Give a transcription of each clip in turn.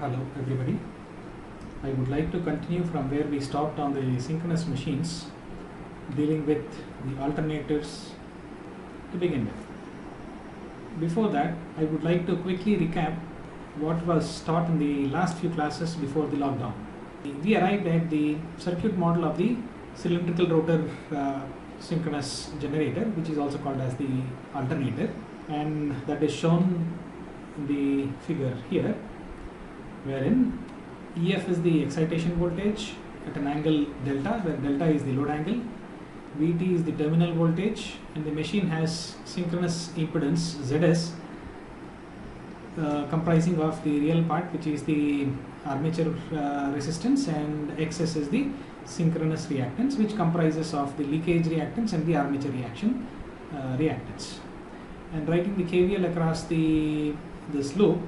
Hello everybody. I would like to continue from where we stopped on the synchronous machines, dealing with the alternators to begin with. Before that, I would like to quickly recap what was taught in the last few classes before the lockdown. We arrived at the circuit model of the cylindrical rotor synchronous generator, which is also called as the alternator, and that is shown in the figure here, wherein EF is the excitation voltage at an angle delta, where delta is the load angle, Vt is the terminal voltage, and the machine has synchronous impedance Zs comprising of the real part, which is the armature resistance, and Xs is the synchronous reactance, which comprises of the leakage reactance and the armature reaction reactance. And writing the KVL across this loop,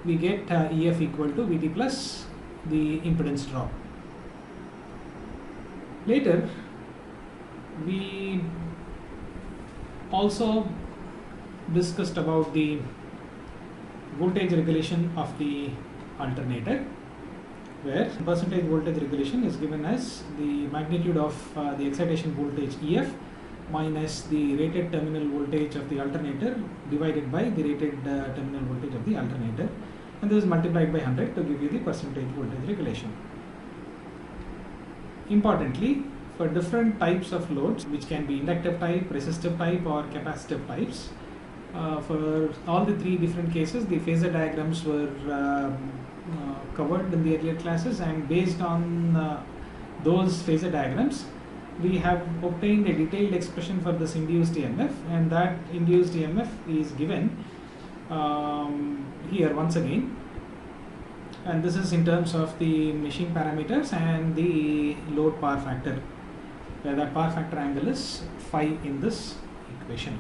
we get EF equal to Vt plus the impedance drop. Later, we also discussed about the voltage regulation of the alternator, where percentage voltage regulation is given as the magnitude of the excitation voltage EF minus the rated terminal voltage of the alternator divided by the rated terminal voltage of the alternator, and this is multiplied by 100 to give you the percentage voltage regulation. Importantly, for different types of loads, which can be inductive type, resistive type, or capacitive types, for all the three different cases, the phasor diagrams were covered in the earlier classes, and based on those phasor diagrams, we have obtained a detailed expression for this induced EMF, and that induced EMF is given here once again, and this is in terms of the machine parameters and the load power factor, where that power factor angle is phi in this equation.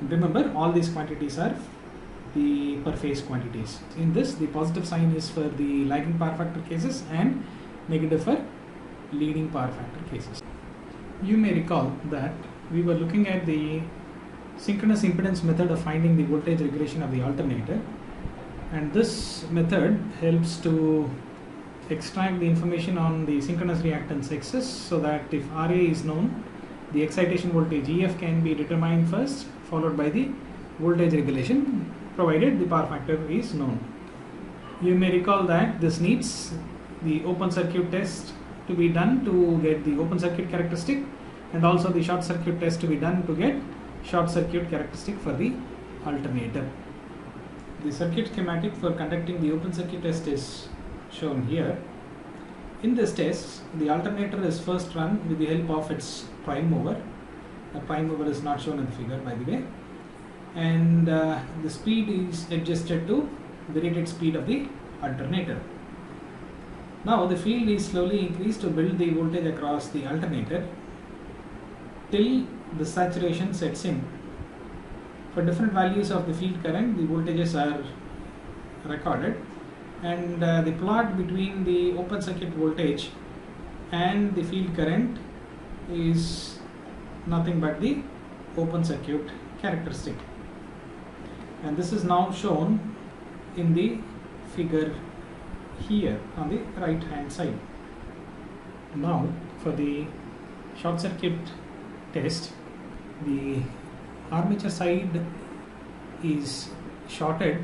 And remember, all these quantities are the per phase quantities. In this, the positive sign is for the lagging power factor cases and negative for leading power factor cases. You may recall that we were looking at the synchronous impedance method of finding the voltage regulation of the alternator, and this method helps to extract the information on the synchronous reactance Xs, so that if Ra is known, the excitation voltage EF can be determined first, followed by the voltage regulation, provided the power factor is known. You may recall that this needs the open circuit test to be done to get the open circuit characteristic, and also the short circuit test to be done to get short circuit characteristic for the alternator. The circuit schematic for conducting the open circuit test is shown here. In this test, the alternator is first run with the help of its prime mover. The prime mover is not shown in the figure, by the way, and the speed is adjusted to the rated speed of the alternator. Now the field is slowly increased to build the voltage across the alternator till the saturation sets in. For different values of the field current, the voltages are recorded, and the plot between the open circuit voltage and the field current is nothing but the open circuit characteristic, and this is now shown in the figure here on the right hand side. Now for the short circuit test, the armature side is shorted,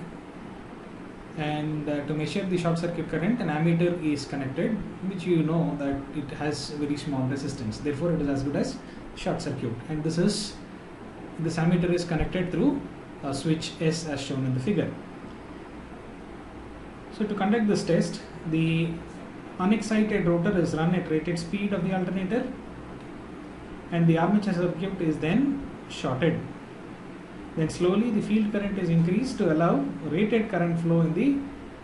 and to measure the short circuit current, an ammeter is connected, which you know that it has very small resistance, therefore it is as good as short circuit, and this ammeter is connected through a switch S as shown in the figure. So to conduct this test, the unexcited rotor is run at rated speed of the alternator, and the armature circuit is then shorted. Then slowly the field current is increased to allow rated current flow in the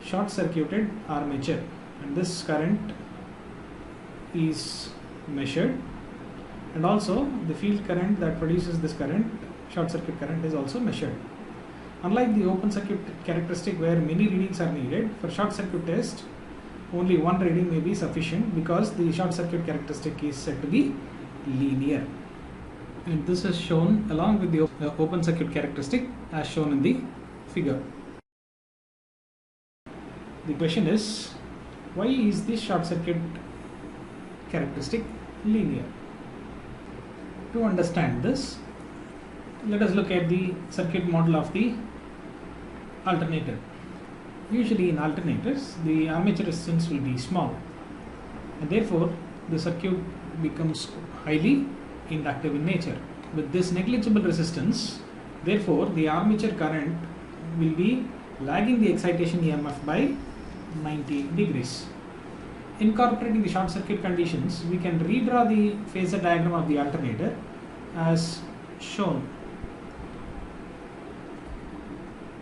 short circuited armature, and this current is measured, and also the field current that produces this current, short circuit current, is also measured. Unlike the open circuit characteristic where many readings are needed, for short circuit test only one reading may be sufficient, because the short circuit characteristic is said to be linear. And this is shown along with the open circuit characteristic as shown in the figure. the question is, why is this short circuit characteristic linear? To understand this, let us look at the circuit model of the alternator. Usually in alternators, the armature resistance will be small, and therefore the circuit becomes highly inductive in nature. With this negligible resistance, therefore the armature current will be lagging the excitation EMF by 90 degrees. Incorporating the short circuit conditions, we can redraw the phasor diagram of the alternator as shown.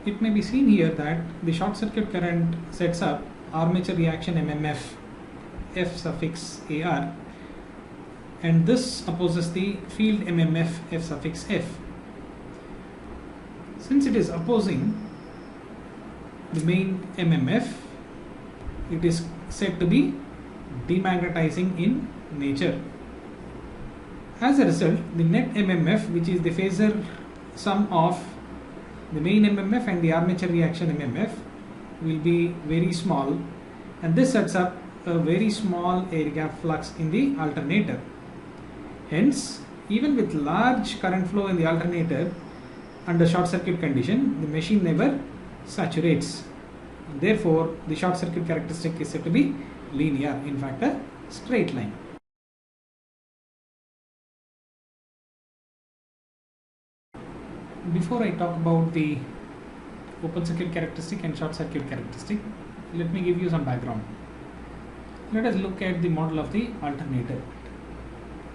It may be seen here that the short circuit current sets up armature reaction MMF F suffix AR, and this opposes the field MMF F suffix F. Since it is opposing the main MMF, it is said to be demagnetizing in nature. As a result, the net MMF, which is the phasor sum of the main MMF and the armature reaction MMF, will be very small, and this sets up a very small air gap flux in the alternator. Hence, even with large current flow in the alternator under short circuit condition, the machine never saturates. Therefore, the short circuit characteristic is said to be linear, in fact a straight line. Before I talk about the open circuit characteristic and short circuit characteristic, let me give you some background. Let us look at the model of the alternator,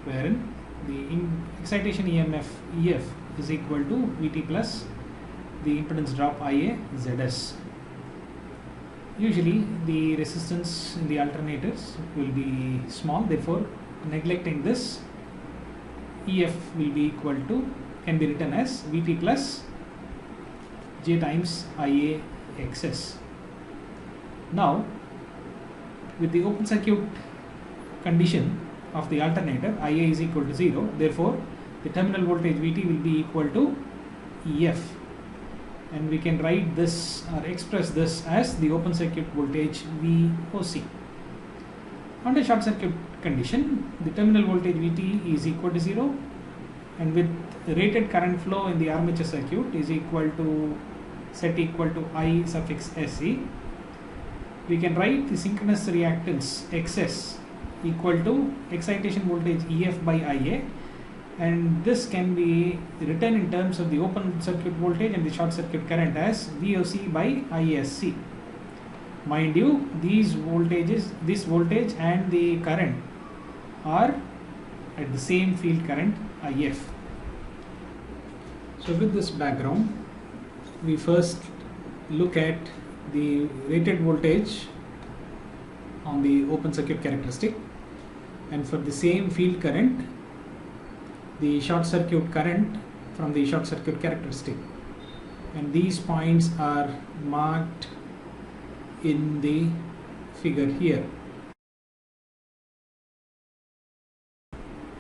wherein the excitation EMF EF is equal to Vt plus the impedance drop Ia Zs. Usually the resistance in the alternators will be small, therefore neglecting this, EF will be equal to, can be written as Vt plus J times Ia XS. Now, with the open circuit condition of the alternator, Ia is equal to 0, therefore the terminal voltage Vt will be equal to EF, and we can write this or express this as the open circuit voltage VOC. Under short circuit condition, the terminal voltage Vt is equal to 0, and with rated current flow in the armature circuit is equal to set equal to I suffix SC, we can write the synchronous reactance XS equal to excitation voltage EF by Ia, and this can be written in terms of the open circuit voltage and the short circuit current as VOC by ISC. Mind you, these voltages, this voltage and the current are at the same field current IF. So with this background, we first look at the rated voltage on the open circuit characteristic, and for the same field current, the short circuit current from the short circuit characteristic, and these points are marked in the figure here.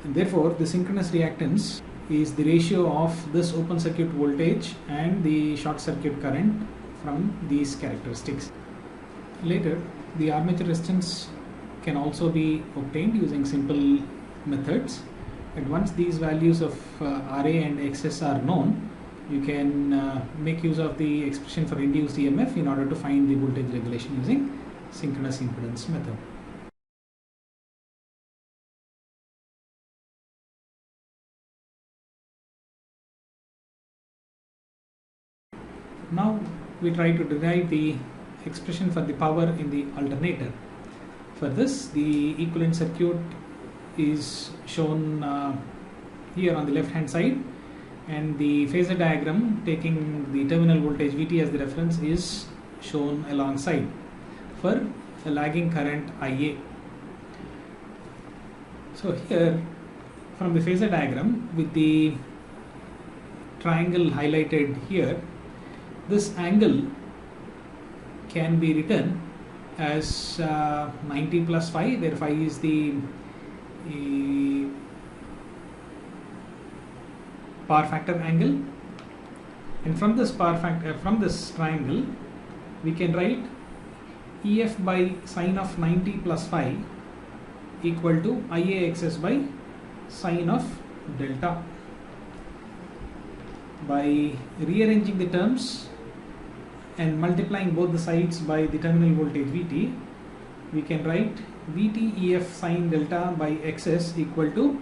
And therefore, the synchronous reactance is the ratio of this open circuit voltage and the short circuit current from these characteristics. Later, the armature resistance can also be obtained using simple methods, and once these values of RA and XS are known, you can make use of the expression for induced EMF in order to find the voltage regulation using synchronous impedance method. Now we try to derive the expression for the power in the alternator. For this, the equivalent circuit is shown here on the left hand side, and the phasor diagram taking the terminal voltage Vt as the reference is shown alongside for a lagging current Ia. So here, from the phasor diagram with the triangle highlighted here, this angle can be written as 90 plus phi, where phi is the power factor angle, and from this power factor, from this triangle, we can write EF by sine of 90 plus phi equal to IAXS by sine of delta. By rearranging the terms and multiplying both the sides by the terminal voltage Vt, we can write Vt EF sine delta by XS equal to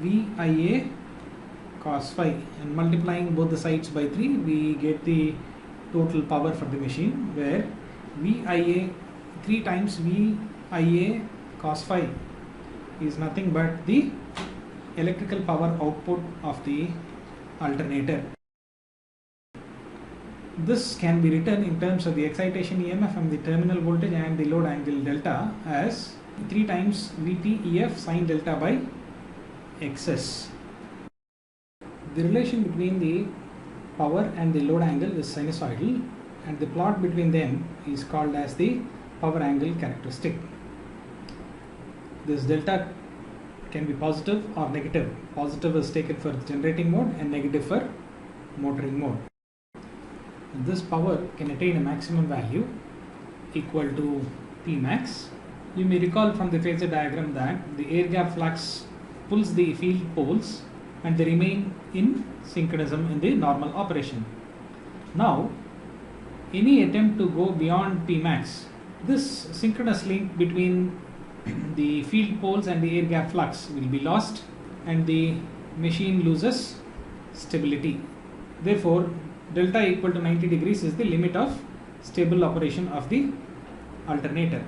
VIA cos phi, and multiplying both the sides by 3 we get the total power for the machine, where VIA 3 times VIA cos phi is nothing but the electrical power output of the alternator. This can be written in terms of the excitation EMF and the terminal voltage and the load angle delta as 3 times Vt EF sine delta by XS. The relation between the power and the load angle is sinusoidal, and the plot between them is called as the power angle characteristic. This delta can be positive or negative. Positive is taken for generating mode and negative for motoring mode. This power can attain a maximum value equal to Pmax. You may recall from the phasor diagram that the air gap flux pulls the field poles and they remain in synchronism in the normal operation. Now, any attempt to go beyond Pmax, this synchronous link between the field poles and the air gap flux will be lost and the machine loses stability. Therefore, delta equal to 90 degrees is the limit of stable operation of the alternator.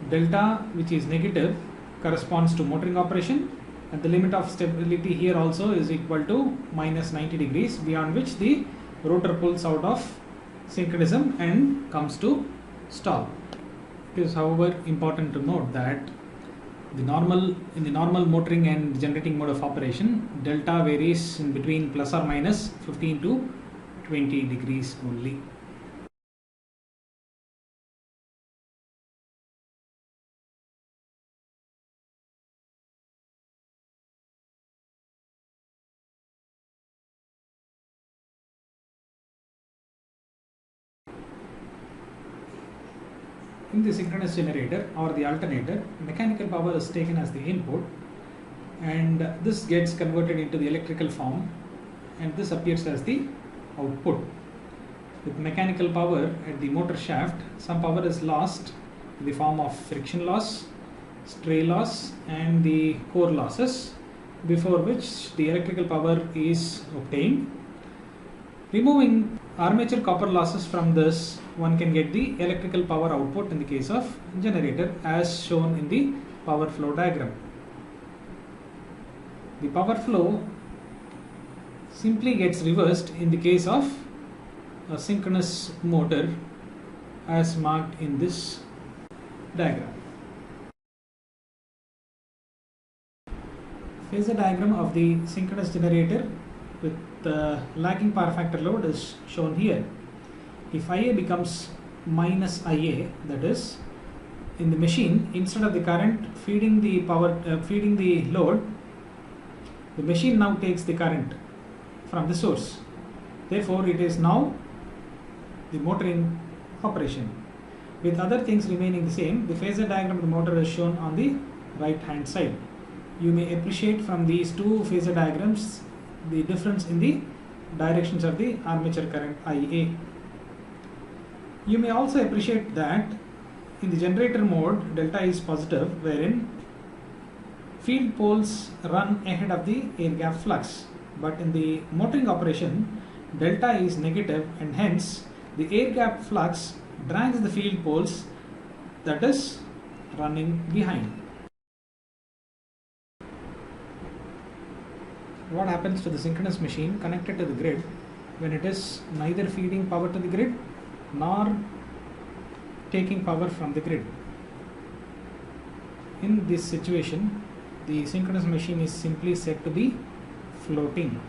Delta, which is negative, corresponds to motoring operation, and the limit of stability here also is equal to minus 90 degrees, beyond which the rotor pulls out of synchronism and comes to stall. It is, however, important to note that in the normal motoring and generating mode of operation, delta varies in between plus or minus 15 to 20 degrees only. In the synchronous generator or the alternator, mechanical power is taken as the input, and this gets converted into the electrical form, and this appears as the output. With mechanical power at the motor shaft, some power is lost in the form of friction loss, stray loss and the core losses, before which the electrical power is obtained. Removing armature copper losses from this, one can get the electrical power output in the case of generator as shown in the power flow diagram. The power flow simply gets reversed in the case of a synchronous motor as marked in this diagram. Phasor diagram of the synchronous generator with the lagging power factor load is shown here. If IA becomes minus IA, that is, in the machine, instead of the current feeding the load, the machine now takes the current from the source. Therefore, it is now the motoring operation. With other things remaining the same, the phasor diagram of the motor is shown on the right hand side. You may appreciate from these two phasor diagrams the difference in the directions of the armature current IA. You may also appreciate that in the generator mode, delta is positive, wherein field poles run ahead of the air gap flux, but in the motoring operation, delta is negative, and hence the air gap flux drags the field poles, that is, running behind. What happens to the synchronous machine connected to the grid when it is neither feeding power to the grid nor taking power from the grid? In this situation, the synchronous machine is simply said to be floating.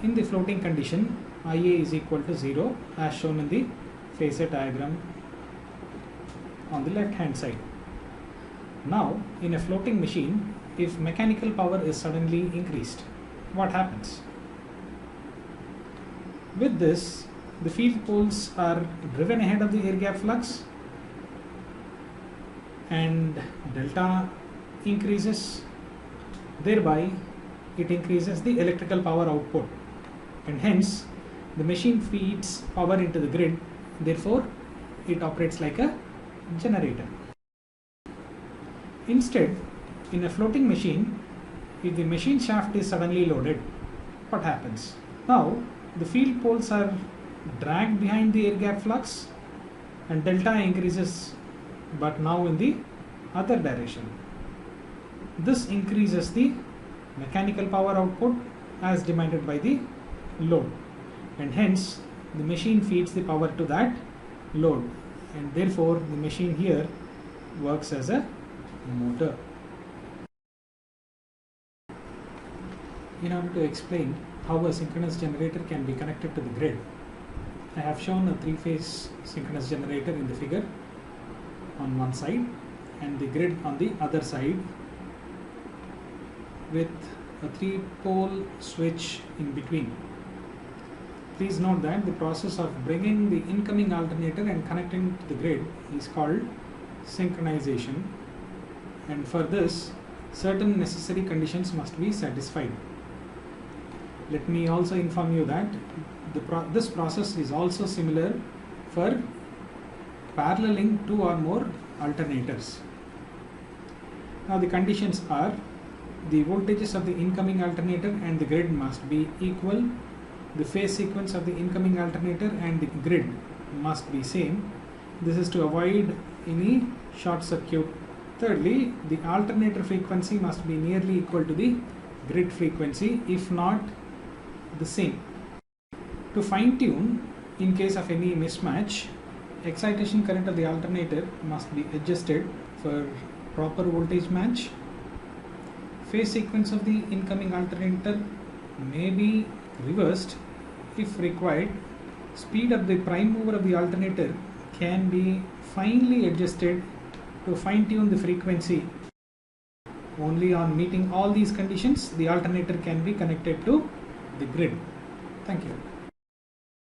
In the floating condition, IA is equal to 0 as shown in the phasor diagram on the left hand side. Now, in a floating machine, if mechanical power is suddenly increased, what happens? With this, the field poles are driven ahead of the air gap flux, and delta increases, thereby it increases the electrical power output, and hence the machine feeds power into the grid, therefore it operates like a generator. Instead, in a floating machine, if the machine shaft is suddenly loaded, what happens? Now the field poles are dragged behind the air gap flux and delta increases, but now in the other direction. This increases the mechanical power output as demanded by the load, and hence the machine feeds the power to that load, and therefore the machine here works as a motor. In order to explain how a synchronous generator can be connected to the grid, I have shown a 3-phase synchronous generator in the figure on one side and the grid on the other side with a 3-pole switch in between. Please note that the process of bringing the incoming alternator and connecting to the grid is called synchronization, and for this certain necessary conditions must be satisfied. Let me also inform you that this process is also similar for paralleling 2 or more alternators. Now the conditions are: the voltages of the incoming alternator and the grid must be equal, the phase sequence of the incoming alternator and the grid must be same. This is to avoid any short circuit. Thirdly, the alternator frequency must be nearly equal to the grid frequency, if not the same. To fine tune, in case of any mismatch, excitation current of the alternator must be adjusted for proper voltage match. Phase sequence of the incoming alternator may be reversed if required. Speed of the prime mover of the alternator can be finely adjusted to fine tune the frequency. Only on meeting all these conditions, the alternator can be connected to the grid. Thank you.